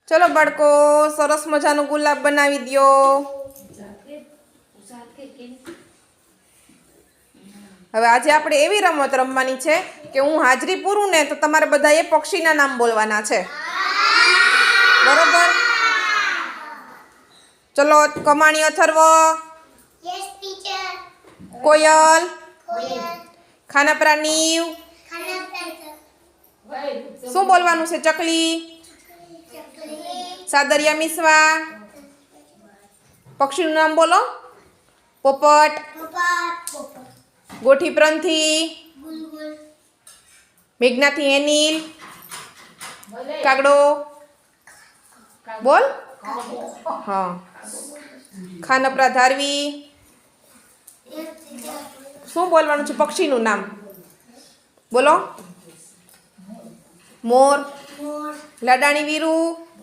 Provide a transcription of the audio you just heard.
ચલો બાળકો, સરસ મજાનું ગુલાબ બનાવી દ્યો. હવે આજે આપણે એવી રમત રમવાની છે કે હું હાજરી પૂરું ને તો તમારે બધાએ પક્ષીના નામ બોલવાના છે. બરોબર? ચલો, કમાણી અથર્વ, કોયલ, ખાનાપરા નીવ. શું બોલવાનું છે? ચકલી, સાદરિયા મિસવા. પક્ષીનું નામ બોલો. પોપટ, ગોઠી પ્રંથી, મેઘનાથી એનિલ, કાગડો બોલ. હા, ખાનપરા ધારવી. શું બોલવાનું છે પક્ષીનું નામ? બોલો. મોર, લડાણી વીરુ,